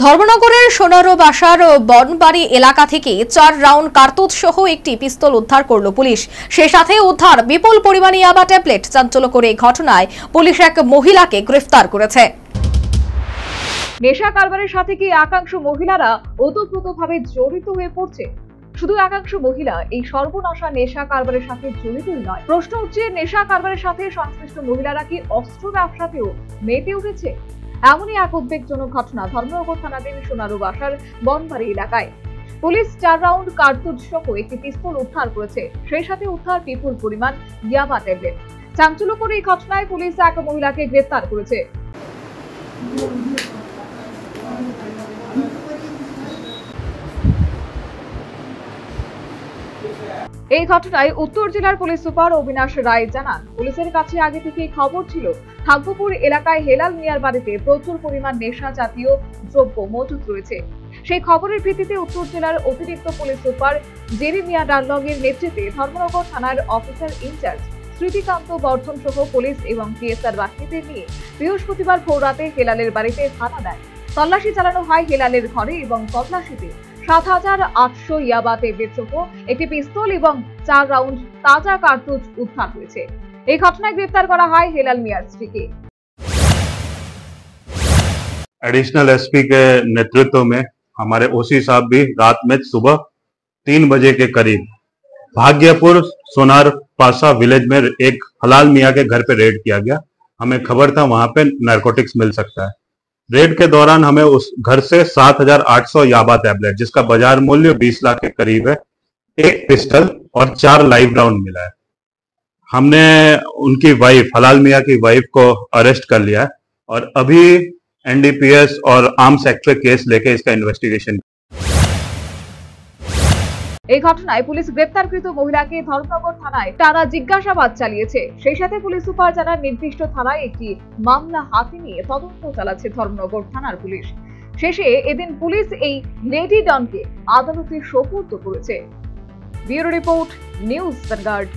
ধর্মনগরের সোনারো বাসার বনবাড়ি এলাকা থেকে 4 রাউন্ড কার্তুজ সহ একটি পিস্তল উদ্ধার করল পুলিশ। সেই সাথে উদ্ধার বিপুল পরিমাণে ইয়াবা ট্যাবলেট। চাঞ্চল্যকর এই ঘটনায় পুলিশ এক মহিলাকে গ্রেফতার করেছে। নেশা কারবারের সাথে কি একাংশ মহিলারা ওতপ্রোতভাবে জড়িত হয়ে পড়ছে? শুধু একাংশ মহিলা এই সর্বনাশা নেশা কারবারের সাথে জড়িতই নয়, প্রশ্ন হচ্ছে নেশা কারবারের সাথে সংশ্লিষ্ট মহিলারা কি অস্ত্র ব্যবসাতেও মেতে উঠেছে? এমনই এক উদ্বেগজনক ঘটনা ধর্মনগর থানাধীন সোনারো বাসার বনবাড়ি এলাকায়। পুলিশ 4 রাউন্ড কার্তুজ সহ একটি পিস্তল উদ্ধার করেছে। সেই সাথে উদ্ধার বিপুল পরিমাণ ইয়াবা ট্যাবলেট। চাঞ্চল্যকর এই ঘটনায় পুলিশ এক মহিলাকে গ্রেফতার করেছে। এই ঘটনায় উত্তর জেলার পুলিশ সুপার অবিনাশ রায় জানান, পুলিশের কাছে আগে থেকেই খবর ছিল থাকবপুর এলাকায় হেলাল মিয়ার বাড়িতে প্রচুর পরিমাণ নেশা জাতীয় দ্রব্য মজুত রয়েছে। সেই খবরের ভিত্তিতে উত্তর জেলার অতিরিক্ত পুলিশ সুপার জেরেমিয়া ডানলগের নেতৃত্বে ধর্মনগর থানার অফিসার ইনচার্জ স্মৃতিকান্ত বর্ধন সহ পুলিশ এবং পিএসআর বাহিনীদের নিয়ে বৃহস্পতিবার ভোররাতে হেলালের বাড়িতে হানা দেয়। তল্লাশি চালানো হয় হেলালের ঘরে এবং তল্লাশিতে 7,800 ইয়াবা ট্যাবলেট সহ একটি পিস্তল এবং 4 রাউন্ড তাজা কার্তুজ উদ্ধার হয়েছে। এই ঘটনায় গ্রেফতার করা হয় হেলাল মিয়ার স্ত্রীকে। एडिशनल एसपी के नेतृत्व में हमारे ओसी साहब भी रात में सुबह 3 बजे के करीब भाग्यपुर सोनार पासा विलेज में एक हलाल मियाँ के घर पे रेड किया गया। हमें खबर था वहां पे नारकोटिक्स मिल सकता है। रेड के दौरान हमें उस घर से 7,800 याबा टैबलेट, जिसका बाजार मूल्य 20 लाख के करीब है, एक पिस्टल और 4 लाइव राउंड मिला है। हमने उनकी वाइफ हलाल मियाँ की वाइफ को अरेस्ट कर लिया है और अभी एनडीपीएस और आर्म्स एक्ट पे केस लेके इसका इन्वेस्टिगेशन। এই ঘটনায় পুলিশ গ্রেফতারকৃত মহিলাকে ধর্মনগর থানায় টানা জিজ্ঞাসাবাদ চালিয়েছে। সেই সাথে পুলিশ সুপার জানান, নির্দিষ্ট থানায় একটি মামলা হাতে নিয়ে তদন্ত চালাচ্ছে ধর্মনগর থানার পুলিশ। শেষে এদিন পুলিশ এই লেডি ডনকে আদালতে সোপর্দ করেছে। Bureau report, news vanguard.